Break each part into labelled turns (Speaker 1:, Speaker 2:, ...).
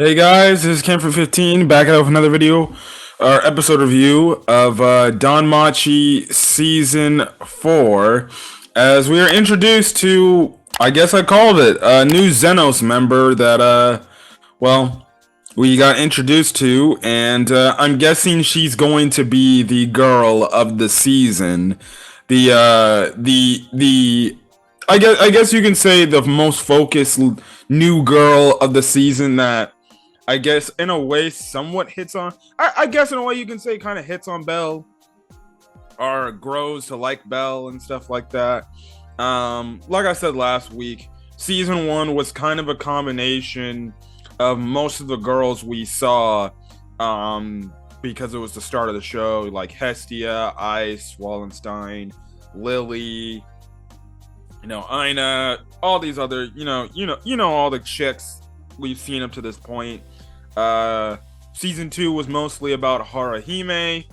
Speaker 1: Hey guys, this is Ken from 15 back out with another video or episode review of Danmachi Season 4 as we are introduced to, I guess I called it, a new Xenos member that, well, we got introduced to, and I'm guessing she's going to be the girl of the season. The I guess you can say the most focused new girl of the season that I guess in a way somewhat hits on. I guess in a way you can say kind of hits on Belle or grows to like Belle and stuff like that. Like I said last week, season one was kind of a combination of most of the girls we saw, because it was the start of the show, like Hestia, Ice, Wallenstein, Lily, Ina, all these other, all the chicks we've seen up to this point. Season 2 was mostly about Harahime.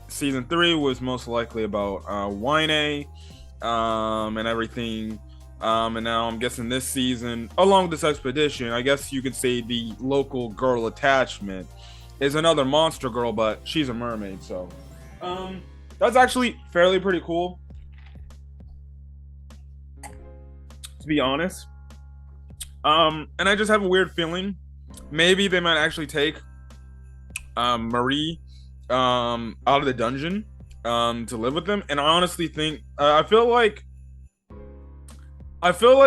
Speaker 1: Season 3 was most likely about Wine, and everything. And now I'm guessing this season, along with this expedition, I guess you could say the local girl attachment is another monster girl, but she's a mermaid. So, that's actually fairly pretty cool, to be honest. And I just have a weird feeling maybe they might actually take Marie out of the dungeon to live with them. And I honestly think I feel like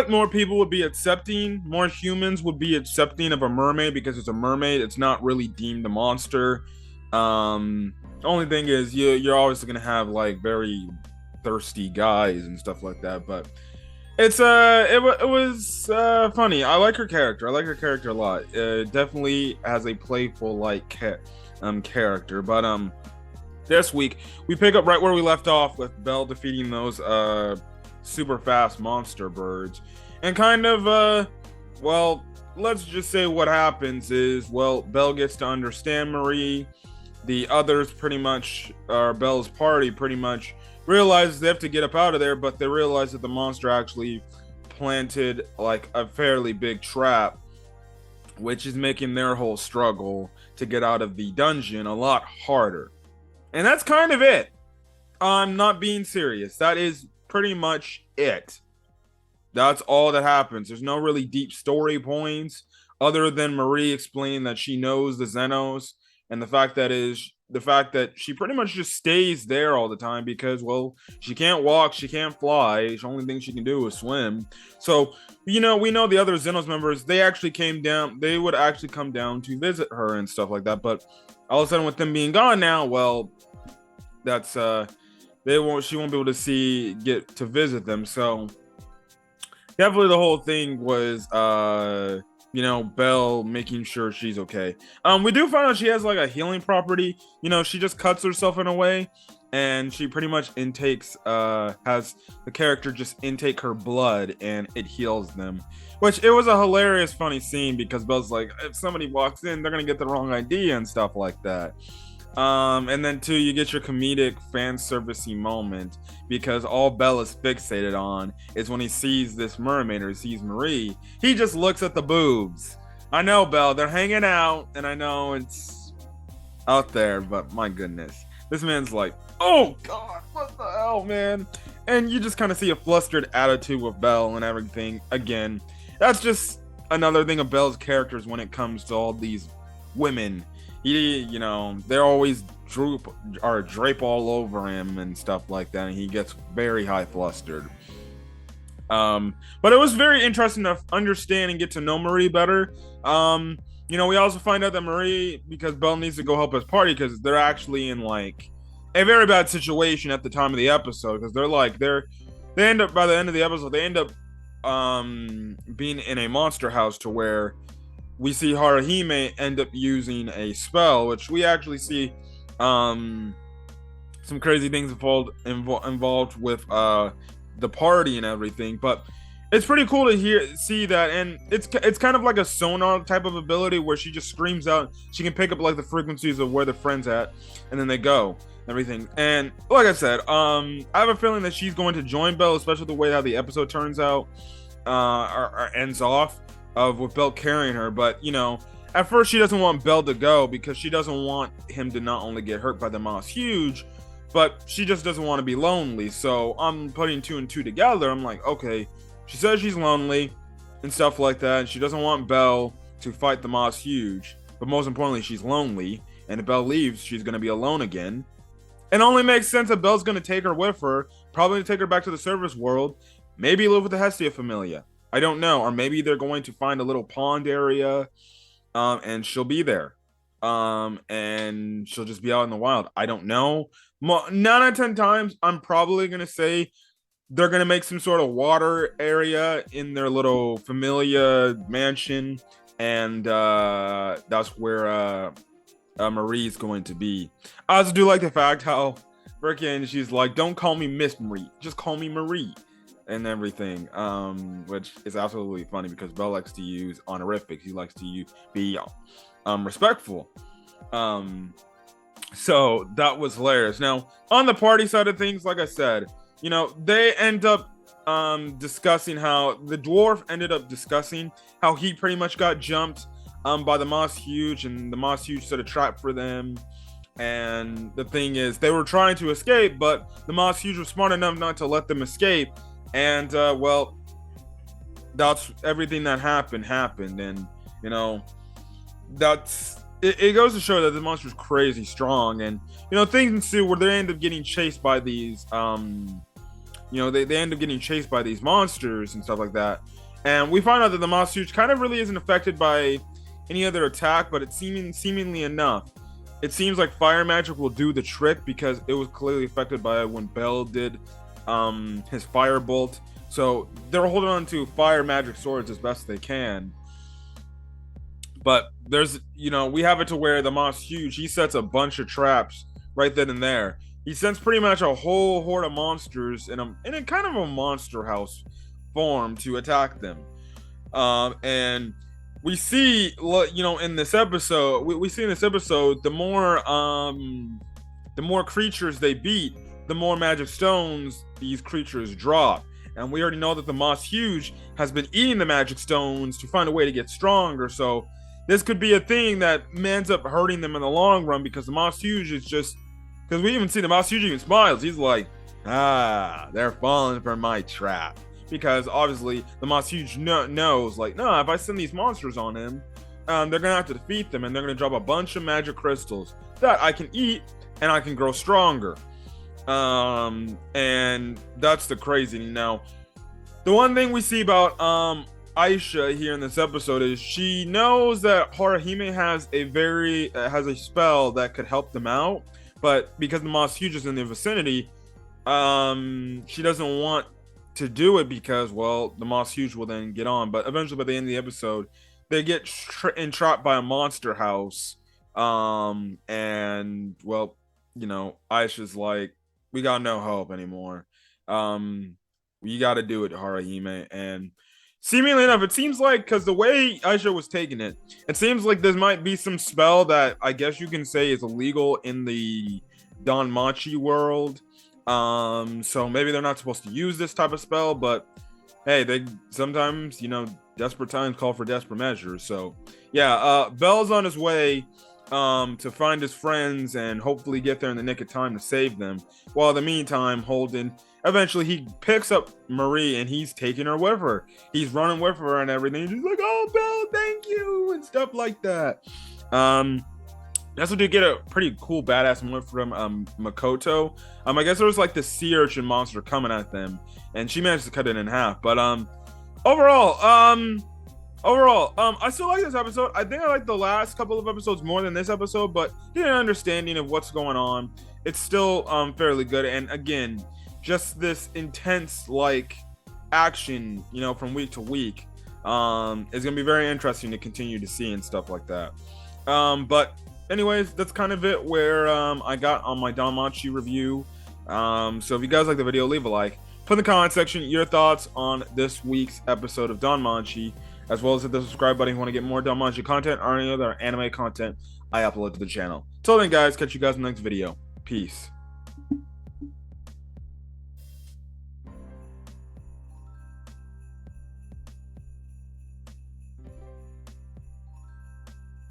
Speaker 1: more people would be accepting, more humans would be accepting of a mermaid because it's a mermaid. It's not really deemed a monster. Only thing is you're always gonna have like very thirsty guys and stuff like that, but it was funny. I like her character. I like her character a lot. Definitely has a playful character. But this week we pick up right where we left off with Belle defeating those super fast monster birds, and kind of well, let's just say what happens is, well, Belle gets to understand Marie. The others pretty much, or Belle's party pretty much, realize they have to get up out of there, but they realize that the monster actually planted like a fairly big trap, which is making their whole struggle to get out of the dungeon a lot harder. And that's kind of it. I'm not being serious. That is pretty much it. That's all that happens. There's no really deep story points other than Marie explaining that she knows the Xenos, and the fact that she pretty much just stays there all the time because, well, she can't walk, she can't fly. The only thing she can do is swim. So, we know the other Xenos members, they would actually come down to visit her and stuff like that. But all of a sudden, with them being gone now, well, that's she won't be able to get to visit them. So definitely the whole thing was Belle making sure she's okay. We do find out she has like a healing property. She just cuts herself in a way, and she pretty much has the character just intake her blood, and it heals them. Which, it was a hilarious, funny scene because Belle's like, if somebody walks in, they're gonna get the wrong idea and stuff like that. And then too, you get your comedic fan servicey moment because all Belle is fixated on is when he sees this mermaid or sees Marie, he just looks at the boobs. I know, Belle, they're hanging out, and I know it's out there, but my goodness, this man's like, oh god, what the hell, man? And you just kind of see a flustered attitude with Belle and everything. Again, that's just another thing of Belle's characters when it comes to all these women. They're always drape all over him and stuff like that, and he gets very high flustered. But it was very interesting to understand and get to know Marie better. We also find out that Marie, because Belle needs to go help his party because they're actually in like a very bad situation at the time of the episode, because they end up, by the end of the episode, they end up being in a monster house to where we see Harahime end up using a spell, which we actually see some crazy things involved with the party and everything. But it's pretty cool to see that, and it's kind of like a sonar type of ability where she just screams out. She can pick up like the frequencies of where the friend's at, and then they go everything. And like I said, I have a feeling that she's going to join Belle, especially the way how the episode turns out or ends off. of with Belle carrying her. But you know, at first she doesn't want Belle to go because she doesn't want him to not only get hurt by the Moss Huge, but she just doesn't want to be lonely. So I'm putting two and two together. I'm like, okay, she says she's lonely and stuff like that, and she doesn't want Belle to fight the Moss Huge, but most importantly, she's lonely, and if Belle leaves, she's going to be alone again. It only makes sense that Belle's going to take her with her, probably to take her back to the service world, maybe live with the Hestia Familia. I don't know, or maybe they're going to find a little pond area, and she'll be there, and she'll just be out in the wild. I don't know. 9 out of 10 times, I'm probably going to say they're going to make some sort of water area in their little Familia mansion, and that's where Marie's going to be. I also do like the fact how freaking she's like, don't call me Miss Marie, just call me Marie, and everything, which is absolutely funny because Belle likes to use honorifics. He likes to be respectful. So that was hilarious. Now, on the party side of things, like I said, you know, they end up discussing how the dwarf ended up discussing how he pretty much got jumped by the Moss Huge, and the Moss Huge set a trap for them. And the thing is, they were trying to escape, but the Moss Huge was smart enough not to let them escape. And well, that's everything that happened. And you know, that's it goes to show that the monster's crazy strong. And you know, things ensue where they end up getting chased by these you know, they end up getting chased by these monsters and stuff like that. And we find out that the Moss Huge kind of really isn't affected by any other attack, but it's seemingly enough. It seems like fire magic will do the trick because it was clearly affected by when Belle did his fire bolt. So they're holding on to fire magic swords as best they can. But there's, you know, we have it to where the Moss Huge, he sets a bunch of traps right then and there. He sends pretty much a whole horde of monsters in a kind of a monster house form to attack them. And we see, you know, in this episode, we see in this episode, the more creatures they beat, the more magic stones these creatures drop. And we already know that the Moss Huge has been eating the magic stones to find a way to get stronger. So this could be a thing that ends up hurting them in the long run, because the Moss Huge is just, because we even see the Moss Huge even smiles. He's like, they're falling for my trap. Because obviously the Moss Huge knows, like, no, if I send these monsters on him, they're gonna have to defeat them, and they're gonna drop a bunch of magic crystals that I can eat and I can grow stronger. And that's the crazy. Now, the one thing we see about Aisha here in this episode is she knows that Harahime has a spell that could help them out, but because the Moss Huge is in the vicinity, she doesn't want to do it because, well, the Moss Huge will then get on. But eventually, by the end of the episode, they get entrapped by a monster house. And, well, you know, Aisha's like, we got no hope anymore. We got to do it, Harahime. And seemingly enough, it seems like, because the way Aisha was taking it, it seems like there might be some spell that I guess you can say is illegal in the Danmachi world. So maybe they're not supposed to use this type of spell, but hey, they sometimes, you know, desperate times call for desperate measures. So yeah, Belle's on his way to find his friends and hopefully get there in the nick of time to save them. While in the meantime, Holden eventually he picks up Marie and he's taking her with her. He's running with her and everything. He's like, "Oh, Belle, thank you," and stuff like that. Also did get a pretty cool badass moment from Makoto. I guess there was like this sea urchin monster coming at them, and she managed to cut it in half. But overall, I still like this episode. I think I like the last couple of episodes more than this episode, but getting an understanding of what's going on, it's still fairly good. And again, just this intense like action, you know, from week to week, is gonna be very interesting to continue to see and stuff like that. But anyways, that's kind of it where I got on my Danmachi review. So if you guys like the video, leave a like. Put in the comment section your thoughts on this week's episode of Danmachi, as well as hit the subscribe button if you want to get more Danmachi content or any other anime content I upload to the channel. Till then, guys, catch you guys in the next video. Peace.